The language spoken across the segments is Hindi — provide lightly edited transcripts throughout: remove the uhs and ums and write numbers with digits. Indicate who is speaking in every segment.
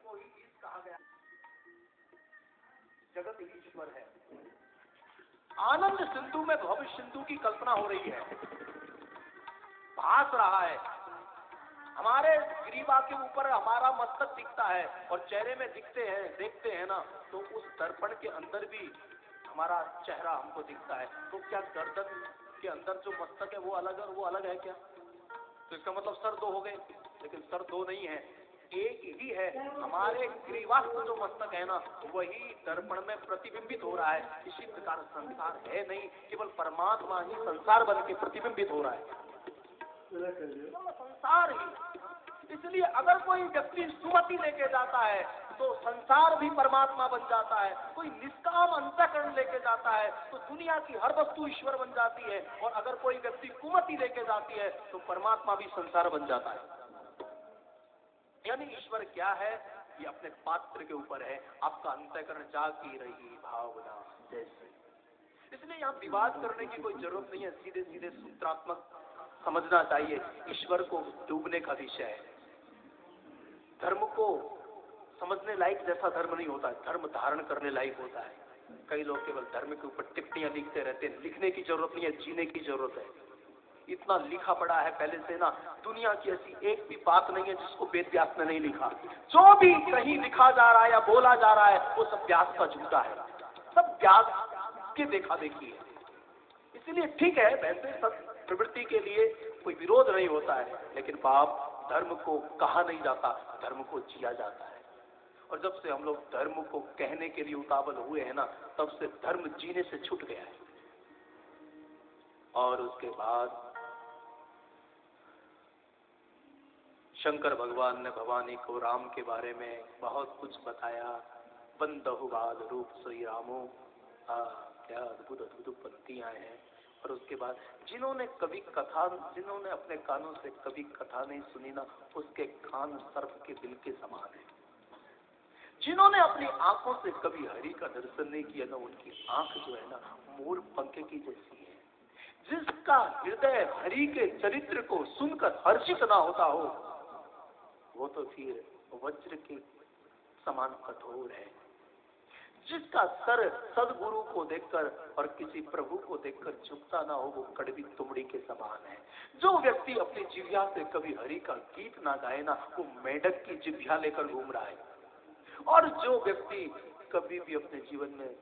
Speaker 1: को ही ईश कहा गया। जगत ईश्वर है। आनंद सिंधु में भव्य सिंधु की कल्पना हो रही है, भास रहा है। हमारे ग्रीवा के ऊपर हमारा मस्तक दिखता है और चेहरे में देखते हैं ना, तो उस दर्पण के अंदर भी हमारा चेहरा हमको दिखता है। तो क्या गर्दन के अंदर जो मस्तक है वो अलग है क्या? तो इसका मतलब सर दो हो गए, लेकिन सर दो नहीं है, एक ही है। हमारे ग्रीवास्थ जो मस्तक है ना, वही दर्पण में प्रतिबिंबित हो रहा है। इसी प्रकार संसार है नहीं, केवल परमात्मा ही संसार बन के प्रतिबिंबित हो रहा है, संसार ही। इसलिए अगर कोई व्यक्ति सुमति लेके जाता है तो संसार भी परमात्मा बन जाता है। कोई निष्काम अंतःकरण लेके जाता है तो दुनिया की हर वस्तु ईश्वर बन जाती है। और अगर कोई व्यक्ति कुमति लेके जाती है तो परमात्मा भी संसार बन जाता है। यानी ईश्वर क्या है, ये अपने पात्र के ऊपर है। आपका अंतःकरण जागी रही भावना जैसे। इसलिए यहाँ विवाद करने की कोई जरूरत नहीं है, सीधे सीधे सूत्रात्मक समझना चाहिए। ईश्वर को डूबने का विषय है। धर्म को समझने लायक जैसा धर्म नहीं होता है, धर्म धारण करने लायक होता है। कई लोग केवल धर्म के ऊपर टिप्पणियां लिखते रहते हैं। लिखने की जरूरत नहीं है, जीने की जरूरत है। इतना लिखा पड़ा है पहले से ना, दुनिया की ऐसी एक भी बात नहीं है जिसको वेद व्यास ने नहीं लिखा। जो भी कहीं लिखा जा रहा है या बोला जा रहा है वो सब व्यास का झूठा है, सब व्यास के देखा देखी है। इसलिए ठीक है, वैसे सब प्रवृत्ति के लिए कोई विरोध नहीं होता है, लेकिन पाप धर्म को कहा नहीं जाता, धर्म को जिया जाता है। और जब से हम लोग धर्म को कहने के लिए उतावल हुए हैं ना, तब से धर्म जीने से छूट गया है। और उसके बाद शंकर भगवान ने भवानी को राम के बारे में बहुत कुछ बताया। बंदहुबाल रूप श्री रामो, क्या अद्भुत अद्भुत पंक्तियां हैं। और उसके बाद जिन्होंने अपने कानों से कभी कथा नहीं सुनी ना, उसके कान सर्प के बिल के समान है। जिन्होंने अपनी आंखों से कभी हरि का दर्शन नहीं किया ना, उनकी आंख जो है ना मोर पंख की जैसी है। जिसका हृदय हरि के चरित्र को सुनकर हर्षित ना होता हो, वो तो फिर वज्र के समान कठोर है। जिसका सर सदगुरु को देखकर और किसी प्रभु को देखकर झुकता ना हो, वो कड़वी तुमड़ी के समान है। जो व्यक्ति अपनी जिह्वा से कभी हरि का गीत ना गाए ना, वो मेढक की जिह्वा लेकर घूम रहा है। और जो व्यक्ति कभी भी अपने जीवन में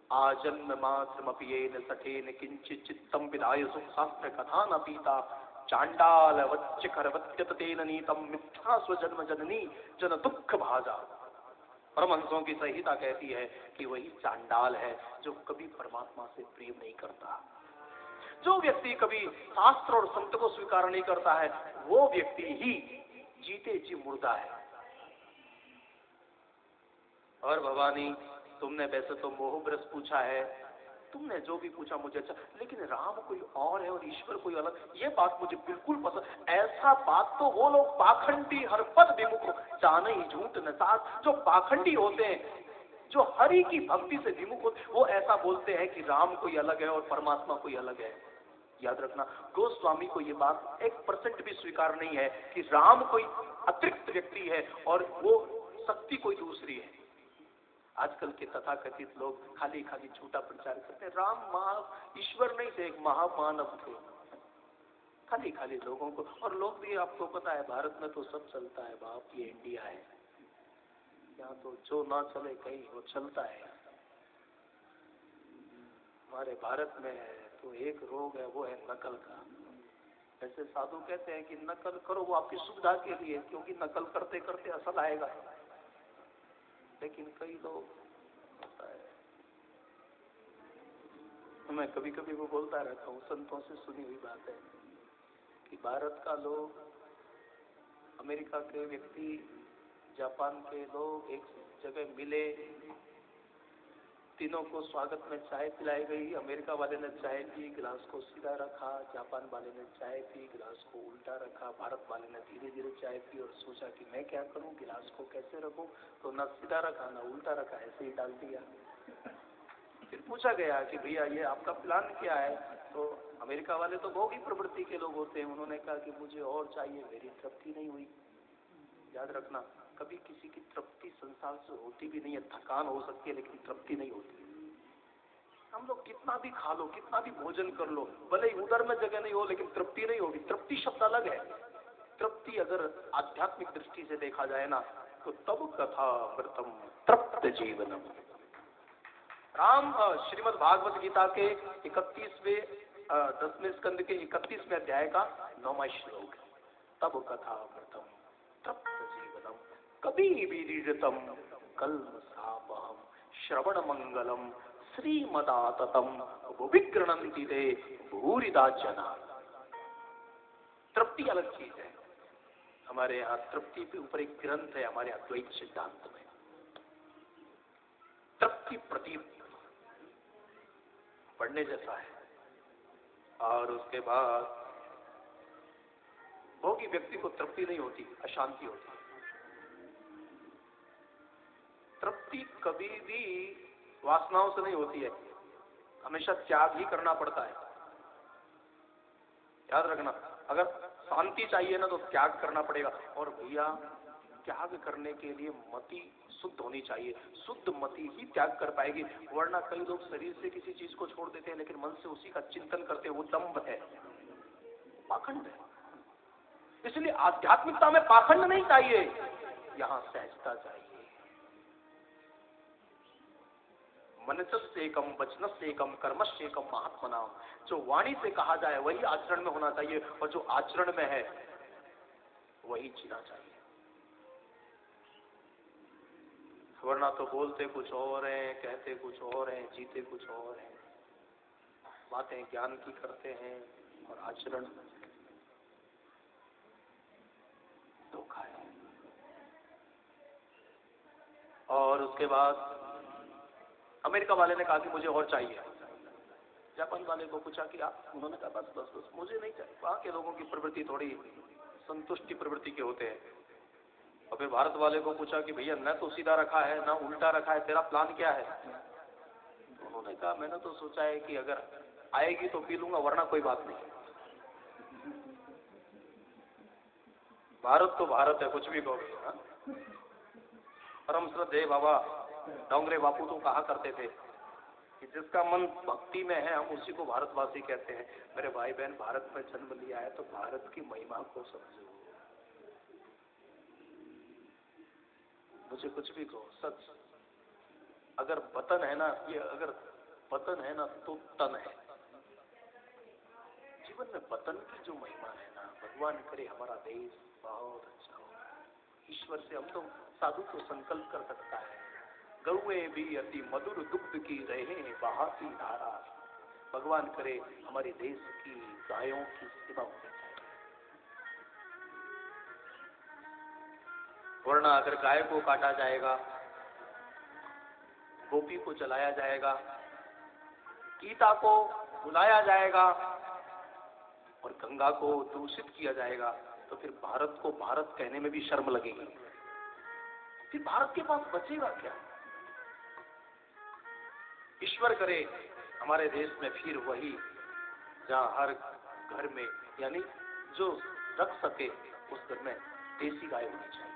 Speaker 1: आजन्म मात्रमपियेन सठेन किंचित चित्तम विधाय सुख शास्त्र कथा न पीता चांडाल वच्च करवत्यतेन नीतम मिथ्या स्वजन्म जननी जन दुख भाजा। परमहंसों की संहिता कहती है कि वही चांडाल है जो कभी परमात्मा से प्रेम नहीं करता। जो व्यक्ति कभी शास्त्र और संत को स्वीकार नहीं करता है, वो व्यक्ति ही जीते जी मुर्दा है। और भवानी, तुमने वैसे तो मोहब्रस पूछा है, तुमने जो भी पूछा मुझे अच्छा, लेकिन राम कोई और है और ईश्वर कोई अलग, ये बात मुझे बिल्कुल पसंद। ऐसा बात तो वो लोग पाखंडी हर पद विमुख जाने ही झूठ न साथ, जो पाखंडी होते हैं, जो हरि की भक्ति से विमुख होते, वो ऐसा बोलते हैं कि राम कोई अलग है और परमात्मा कोई अलग है। याद रखना, गोस्वामी को ये बात 1% भी स्वीकार नहीं है कि राम कोई अतिरिक्त व्यक्ति है और वो शक्ति कोई दूसरी है। आजकल के तथाकथित लोग खाली खाली झूठा प्रचार करते हैं। राम महा ईश्वर नहीं थे, एक महामानव थे। खाली खाली लोगों को, और लोग भी, आपको पता है भारत में तो सब चलता है बाप, ये इंडिया है, यहाँ तो जो ना चले कहीं वो चलता है। हमारे भारत में तो एक रोग है, वो है नकल का। ऐसे साधु कहते हैं कि नकल करो, वो आपकी सुविधा के लिए, क्योंकि नकल करते करते असल आएगा। लेकिन कई लोग होता है, मैं कभी कभी वो बोलता रहता हूँ, संतों से सुनी हुई बात है कि भारत का लोग, अमेरिका के व्यक्ति, जापान के लोग एक जगह मिले, तीनों को स्वागत में चाय पिलाई गई। अमेरिका वाले ने चाय पी, गिलास को सीधा रखा, जापान वाले ने चाय पी, गिलास को उल्टा रखा, भारत वाले ने धीरे धीरे चाय पी और सोचा कि मैं क्या करूं, गिलास को कैसे रखूं, तो ना सीधा रखा ना उल्टा रखा, ऐसे ही डाल दिया। फिर पूछा गया कि भैया ये आपका प्लान क्या है, तो अमेरिका वाले तो भोगी प्रवृत्ति के लोग होते हैं, उन्होंने कहा कि मुझे और चाहिए, मेरी तृप्ति नहीं हुई, याद रखना, कभी किसी की तृप्ति संसार से होती भी नहीं है। थकान हो सकती है लेकिन तृप्ति नहीं होती। हम लोग कितना भी खा लो, कितना भी भोजन कर लो, भले ही उधर में जगह नहीं हो लेकिन तृप्ति नहीं होगी। तृप्ति शब्द अलग है। तृप्ति अगर आध्यात्मिक दृष्टि से देखा जाए ना, तो तब कथा व्रतम तृप्त जीवनम। राम श्रीमद् भागवत गीता के 10वें स्कंद के 31वें अध्याय का 9वां श्लोक है। तब कथा व्रतम तृप्त जीवनम कभी विरीडतम कल्मषापहम श्रवण मंगलम श्रीमदाततम विगृणन्ति ते भूरिदा जना। तृप्ति अलग चीज है। हमारे यहाँ तृप्ति के ऊपर एक ग्रंथ है हमारे अद्वैत सिद्धांत में, तृप्ति प्रदीप, पढ़ने जैसा है। और उसके बाद भोगी व्यक्ति को तृप्ति नहीं होती, अशांति होती है। तृप्ति कभी भी वासनाओं से नहीं होती है, हमेशा त्याग ही करना पड़ता है। याद रखना, अगर शांति चाहिए ना तो त्याग करना पड़ेगा। और भैया त्याग करने के लिए मति शुद्ध होनी चाहिए, शुद्ध मति ही त्याग कर पाएगी। वरना कई लोग शरीर से किसी चीज को छोड़ देते हैं लेकिन मन से उसी का चिंतन करते हैं, वो दंभ है, पाखंड है। इसलिए आध्यात्मिकता में पाखंड नहीं चाहिए, यहां सहजता चाहिए। मनसस्येकम वचनस्येकम कर्मस्येकम महात्मनाम। जो वाणी से कहा जाए वही आचरण में होना चाहिए, और जो आचरण में है वही जीना चाहिए। वरना तो बोलते कुछ और हैं, कहते कुछ और हैं, जीते कुछ और हैं। बातें ज्ञान की करते हैं और आचरण धोखा है। और उसके बाद अमेरिका वाले ने कहा कि मुझे और चाहिए। जापान वाले को पूछा कि आप, उन्होंने कहा बस बस बस मुझे नहीं चाहिए। वहां के लोगों की प्रवृत्ति थोड़ी संतुष्टि प्रवृत्ति के होते हैं। और फिर भारत वाले को पूछा कि भैया न तो सीधा रखा है ना उल्टा रखा है, तेरा प्लान क्या है? उन्होंने कहा मैंने तो सोचा है कि अगर आएगी तो पी लूंगा, वरना कोई बात नहीं। भारत तो भारत है, कुछ भी कहो। परम श्रद्धेय बाबा डोंगरे बापू तो कहा करते थे कि जिसका मन भक्ति में है हम उसी को भारतवासी कहते हैं। मेरे भाई बहन, भारत में जन्म लिया है तो भारत की महिमा को समझो। मुझे कुछ भी कहो, सच। अगर पतन है ना, ये अगर पतन है ना तो तन है। जीवन में पतन की जो महिमा है ना, भगवान करे हमारा देश बहुत अच्छा हो। ईश्वर से हम तो साधु तो संकल्प कर सकता है, गौएं भी अति मधुर दुग्ध की रहे बहाती धारा। भगवान करे हमारे देश की गायों की सेवा होनी चाहिए। वरना अगर गाय को काटा जाएगा, गोपी को जलाया जाएगा, गीता को बुलाया जाएगा और गंगा को दूषित किया जाएगा, तो फिर भारत को भारत कहने में भी शर्म लगेगी। फिर भारत के पास बचेगा क्या? ईश्वर करे हमारे देश में फिर वही, जहां हर घर में, यानी जो रख सके उस घर में देसी गाय होनी चाहिए।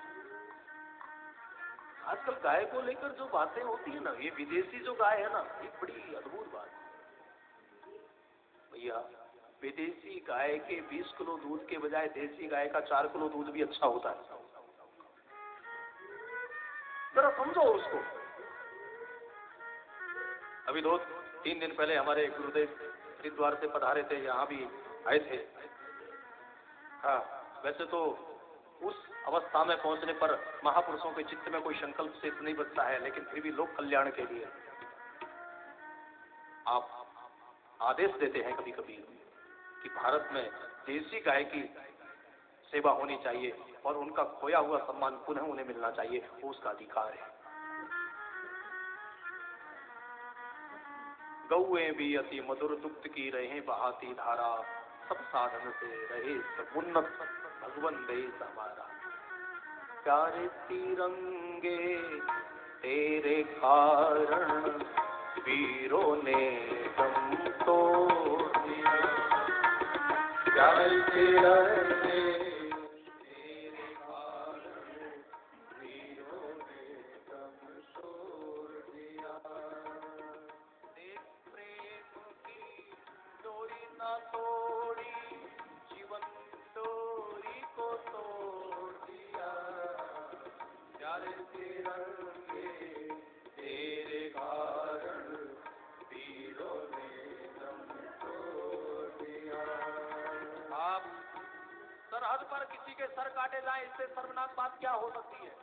Speaker 1: आजकल गाय को लेकर जो बातें होती है ना, ये विदेशी जो गाय है ना, ये बड़ी अद्भुत बात है। भैया विदेशी गाय के 20 किलो दूध के बजाय देसी गाय का 4 किलो दूध भी अच्छा होता है। जरा समझो उसको। अभी 2-3 दिन पहले हमारे गुरुदेव हरिद्वार से पधारे थे, यहाँ भी आए थे। हाँ, वैसे तो उस अवस्था में पहुंचने पर महापुरुषों के चित्त में कोई संकल्प शेष नहीं बचता है, लेकिन फिर भी लोक कल्याण के लिए आप आदेश देते हैं कभी कभी कि भारत में देसी गाय की सेवा होनी चाहिए और उनका खोया हुआ सम्मान पुनः उन्हें मिलना चाहिए, वो उसका अधिकार है। गौएं भी अति मधुर दुग्ध की रहे बहाती धारा, सब साधन से रहे समुन्नत भगवन देश हमारा। प्यारे तिरंगे तेरे कारण वीरों ने दम तोड़ दिया। प्यारे तिरंगे तेरे कारण तिरंगे तेरे कारण वीरों ने दम तोड़ दिया। आप सरहद पर किसी के सर काटे जाएं, इससे शर्मनाक बात क्या हो सकती है?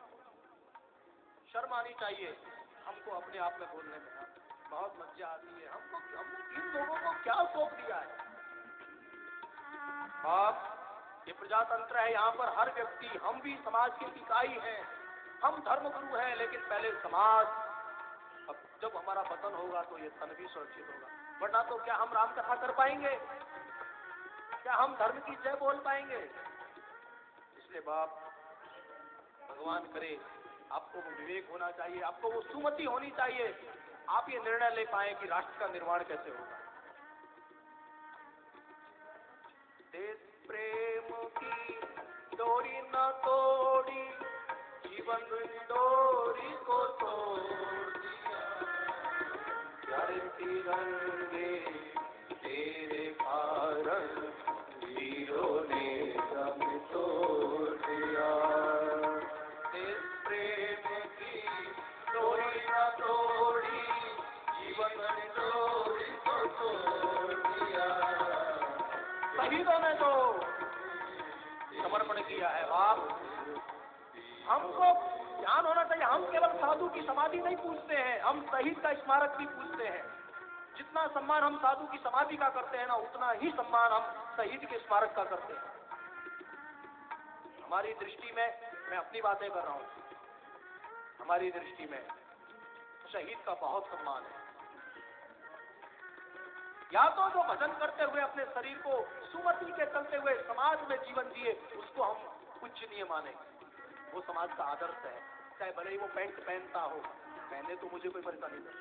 Speaker 1: शर्म आनी चाहिए हमको अपने आप में बोलने में। बहुत लज्जा आती है हमको, हमने इन लोगों को क्या सौंप दिया है। आप ये प्रजातंत्र है, यहाँ पर हर व्यक्ति, हम भी समाज की इकाई हैं, हम धर्मगुरु हैं, लेकिन पहले समाज, अब जब हमारा पतन होगा तो ये तन भी सुरक्षित होगा, वरना तो क्या हम राम कथा कर पाएंगे? क्या हम धर्म की जय बोल पाएंगे? इसलिए बाप भगवान करे आपको वो विवेक होना चाहिए, आपको वो सुमति होनी चाहिए, आप ये निर्णय ले पाए कि राष्ट्र का निर्माण कैसे होगा। देश प्रेम की डोरी न तोड़ी, जीवन डोरी को तोड़ दिया। प्यारे तिरंगे तेरे कारण वीरों ने दम तोड़ दिया। देश प्रेम की डोरी न तोड़ी, जीवन डोरी को तोड़ दिया। शहीदों ने तो समर्पण किया है। बाप हमको ज्ञान होना चाहिए, हम केवल साधु की समाधि नहीं पूछते हैं, हम शहीद का स्मारक भी पूछते हैं। जितना सम्मान हम साधु की समाधि का करते हैं ना, उतना ही सम्मान हम शहीद के स्मारक का करते हैं। हमारी दृष्टि में, मैं अपनी बातें कर रहा हूँ, हमारी दृष्टि में शहीद का बहुत सम्मान है। या तो जो भजन करते हुए अपने शरीर को सुमति के चलते हुए समाज में जीवन जिए, उसको हम पूजनीय माने, वो समाज का आदर्श है। चाहे भले ही वो पैंट पहनता हो, पहने तो मुझे कोई परेशानी नहीं,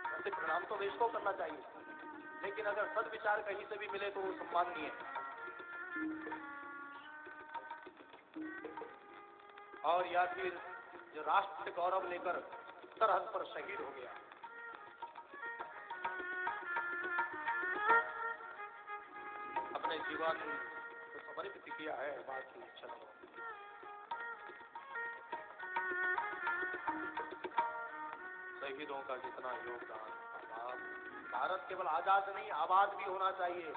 Speaker 1: वैसे प्रणाम तो देश को करना चाहिए, लेकिन अगर सद्विचार कहीं से भी मिले तो वो सम्माननीय है। और या फिर जो राष्ट्र से गौरव लेकर सरहद पर शहीद हो गया, अपने जीवन को समर्पित किया है बात की इच्छा। शहीदों का जितना योगदान, भारत केवल आजाद नहीं, आबाद भी होना चाहिए।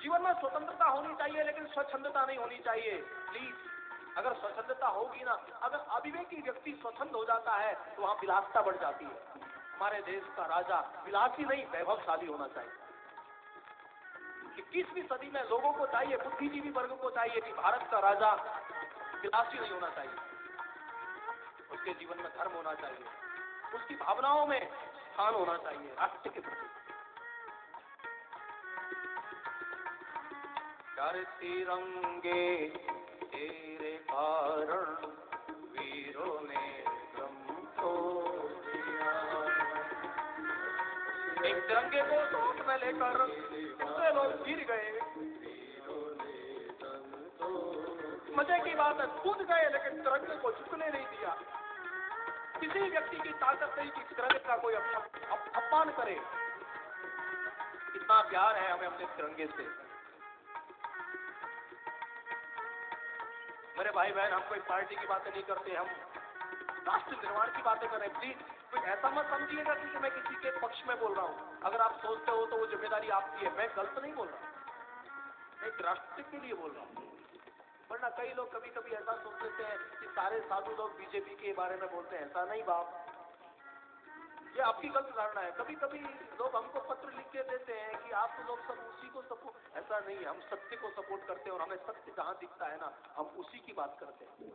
Speaker 1: जीवन में स्वतंत्रता होनी चाहिए, लेकिन स्वच्छंदता नहीं होनी चाहिए। प्लीज, अगर स्वच्छंदता होगी ना, अगर अविवेकी व्यक्ति स्वच्छंद हो जाता है तो वहां विलासिता बढ़ जाती है। हमारे देश का राजा विलासी नहीं, वैभवशाली होना चाहिए। 21वीं सदी में लोगों को चाहिए, बुद्धिजीवी वर्ग को चाहिए कि भारत का राजा विलासी नहीं होना चाहिए, उसके जीवन में धर्म होना चाहिए, उसकी भावनाओं में स्थान होना चाहिए राष्ट्र के प्रति। प्यारे तिरंगे तेरे कारण वीरों ने दम तोड़ दिया। एक तिरंगे को हाथ में लेकर दूसरे लोग गिर गए। मजे की बात है, कूद गए, लेकिन तिरंगे को झुकने नहीं दिया। किसी व्यक्ति की ताकत नहीं कि तिरंगे का कोई अपमान करे। कितना प्यार है हमें अपने तिरंगे से। मेरे भाई बहन, हम कोई पार्टी की बातें नहीं करते, हम राष्ट्र निर्माण की बातें कर रहे हैं। प्लीज कोई ऐसा मत समझिएगा कि मैं किसी के पक्ष में बोल रहा हूँ। अगर आप सोचते हो तो वो जिम्मेदारी आपकी है, मैं गलत नहीं बोल रहा, एक राष्ट्र के लिए बोल रहा हूँ। वरना कई लोग कभी कभी ऐसा सोच लेते हैं कि सारे साधु लोग बीजेपी के बारे में बोलते हैं। ऐसा नहीं बाप, ये आपकी गलत धारणा है। कभी कभी लोग हमको पत्र लिख के देते हैं कि आप लोग सब उसी को सपोर्ट, ऐसा नहीं है। हम सत्य को सपोर्ट करते हैं और हमें सत्य जहां दिखता है ना, हम उसी की बात करते हैं।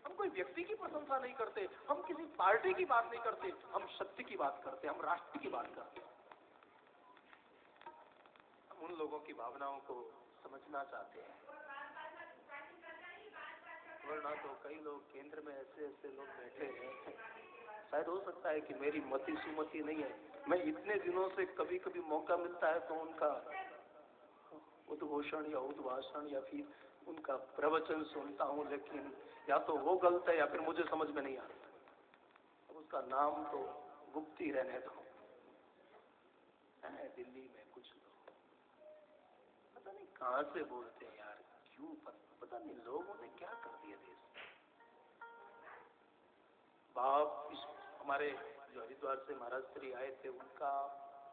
Speaker 1: हम कोई व्यक्ति की प्रशंसा नहीं करते, हम किसी पार्टी की बात नहीं करते, हम सत्य की बात करते हैं, हम राष्ट्र की बात करते हैं। हम उन लोगों की भावनाओं को समझना चाहते हैं। वरना तो कई लोग केंद्र में ऐसे ऐसे लोग बैठे हैं, शायद हो सकता है कि मेरी मति सुमति नहीं है। मैं इतने दिनों से कभी कभी मौका मिलता है तो उनका उद्घोषण या उद्भाषण या फिर उनका प्रवचन सुनता हूँ, लेकिन या तो वो गलत है या फिर मुझे समझ में नहीं आता। अब उसका नाम तो गुप्त ही रहने दो। दिल्ली में कुछ लोग पता नहीं कहाँ से बोलते हैं यार, क्यों पता नहीं लोगों ने क्या कर दिया देश। हमारे जो हरिद्वार से महाराज श्री आए थे, उनका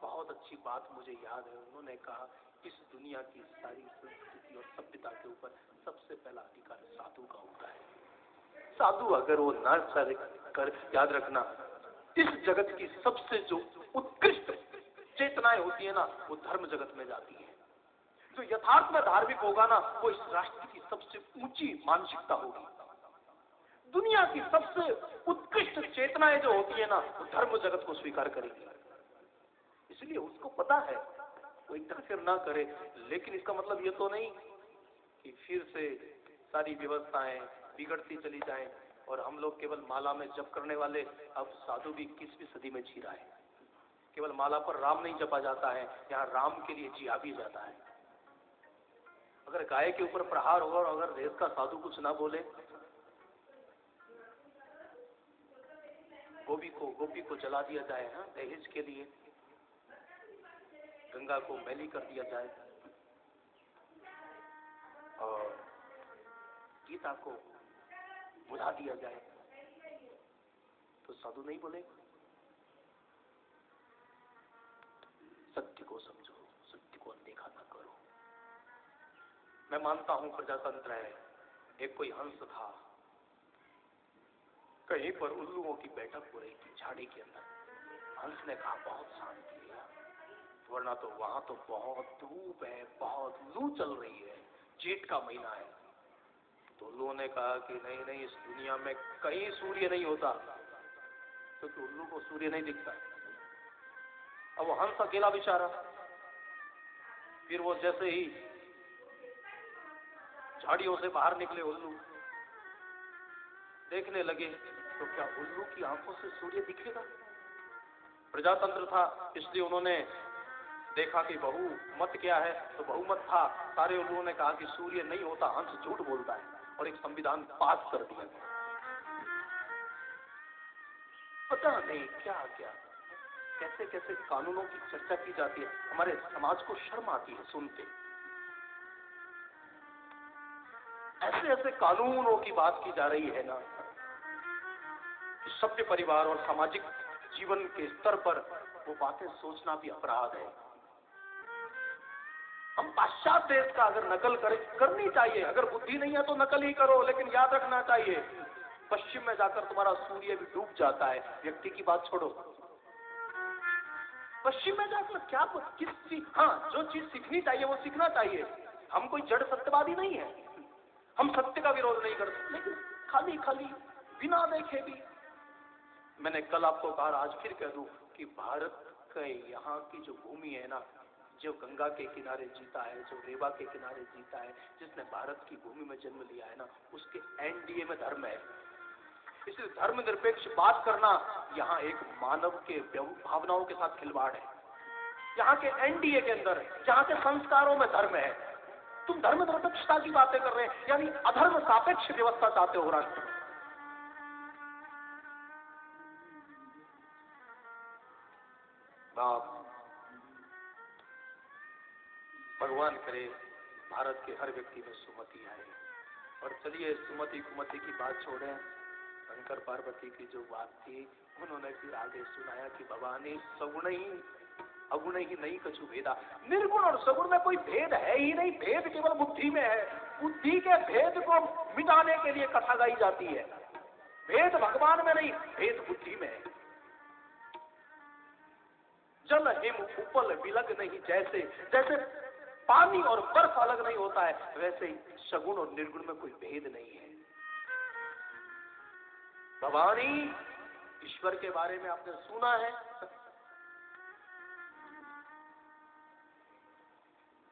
Speaker 1: बहुत अच्छी बात मुझे याद है। उन्होंने कहा इस दुनिया की सारी संस्कृति और सभ्यता के ऊपर सबसे पहला अधिकार साधु का होता है। साधु अगर वो न कर, याद रखना, इस जगत की सबसे जो उत्कृष्ट चेतनाएं होती है ना, वो धर्म जगत में जाती है। जो यथार्थ में धार्मिक होगा ना, वो इस राष्ट्र की सबसे ऊंची मानसिकता होगी। दुनिया की सबसे उत्कृष्ट चेतनाएं जो होती है ना, वो धर्म जगत को स्वीकार करेगी। इसलिए उसको पता है वो इंटरफेयर ना करे। लेकिन इसका मतलब ये तो नहीं कि फिर से सारी व्यवस्थाएं बिगड़ती चली जाएं और हम लोग केवल माला में जप करने वाले अब साधु भी 21वीं सदी में जी रहा है। केवल माला पर राम नहीं जपा जाता है, यहाँ राम के लिए जिया भी जाता है। अगर गाय के ऊपर प्रहार होगा और अगर देश का साधु कुछ ना बोले, गोपी को जला दिया जाए दहेज के लिए, गंगा को मैली कर दिया जाए और गीता को बुझा दिया जाए, तो साधु नहीं बोलेगा। सत्य को समझो, सत्य को अनदेखा ना करो। मैं मानता हूं प्रजातंत्र है। एक कोई हंस था, कहीं पर उल्लुओं की बैठक हो रही थी झाड़ी के अंदर। हंस ने कहा बहुत शांति है, वरना तो वहां तो बहुत धूप है, बहुत लू चल रही है, जेठ का महीना है। तो उल्लुओं ने कहा कि नहीं नहीं, इस दुनिया में कहीं सूर्य नहीं होता, क्योंकि उल्लू को सूर्य नहीं दिखता। अब वो हंस अकेला बेचारा, फिर वो जैसे ही झाड़ियों से बाहर निकले उल्लू, देखने लगे तो क्या उल्लू की आंखों से सूर्य दिखेगा? प्रजातंत्र था, इसलिए उन्होंने देखा कि बहुमत क्या है, तो बहुमत था। सारे उल्लुओं ने कहा कि सूर्य नहीं होता, हंस झूठ बोलता है, और एक संविधान पास कर दिया गया। पता नहीं क्या क्या कैसे कैसे कानूनों की चर्चा की जाती है। हमारे समाज को शर्म आती है सुनते। ऐसे ऐसे कानूनों की बात की जा रही है ना, सभ्य परिवार और सामाजिक जीवन के स्तर पर वो बातें सोचना भी अपराध है। हम पाश्चात्य देश का अगर नकल करनी चाहिए, अगर बुद्धि नहीं है तो नकल ही करो, लेकिन याद रखना चाहिए पश्चिम में जाकर तुम्हारा सूर्य भी डूब जाता है। व्यक्ति की बात छोड़ो, पश्चिम में जाकर क्या किस चीज, जो चीज सीखनी चाहिए वो सीखना चाहिए। हम कोई जड़ सत्यवादी नहीं है, हम सत्य का विरोध नहीं करते, लेकिन खाली खाली बिना देखे भी। मैंने कल आपको कहा, आज फिर कह दूं कि भारत के यहाँ की जो भूमि है ना, जो गंगा के किनारे जीता है, जो रेवा के किनारे जीता है, जिसने भारत की भूमि में जन्म लिया है ना, उसके एनडीए में धर्म है। इसलिए धर्मनिरपेक्ष बात करना यहाँ एक मानव के भावनाओं के साथ खिलवाड़ है। यहाँ के एनडीए के अंदर, जहाँ के संस्कारों में धर्म है। तुम धर्मनिरपेक्षता की बातें कर रहे हैं, यानी अधर्म सापेक्ष व्यवस्था चाहते हो राष्ट्र में। भगवान करे भारत के हर व्यक्ति में सुमति आए। और चलिए सुमति कुमति की बात छोड़ें, शंकर पार्वती की जो बात थी, उन्होंने फिर आगे सुनाया कि भवानी सगुण ही अगुण ही नहीं कछु भेदा। निर्गुण और सगुण में कोई भेद है ही नहीं, भेद केवल बुद्धि में है। बुद्धि के भेद को मिटाने के लिए कथा गाई जाती है। भेद भगवान में नहीं, भेद बुद्धि में है। जल हिम उपल विलग नहीं, जैसे जैसे पानी और बर्फ अलग नहीं होता है, वैसे ही सगुण और निर्गुण में कोई भेद नहीं है। भवानी ईश्वर के बारे में आपने सुना है,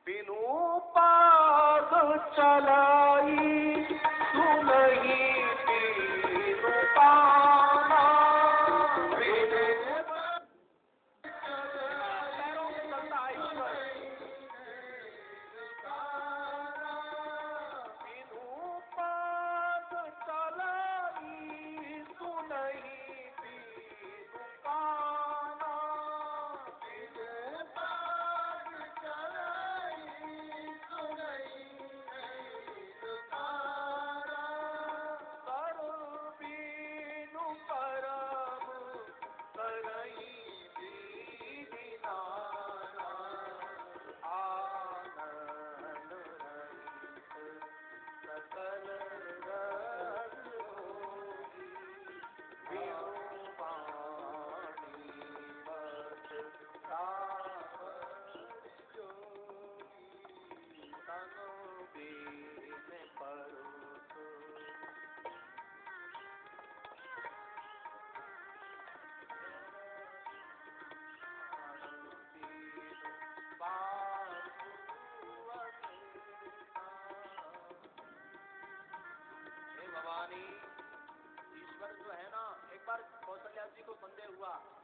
Speaker 1: बिनु पाद चलाई सुनहि बिनु पाना, हुआ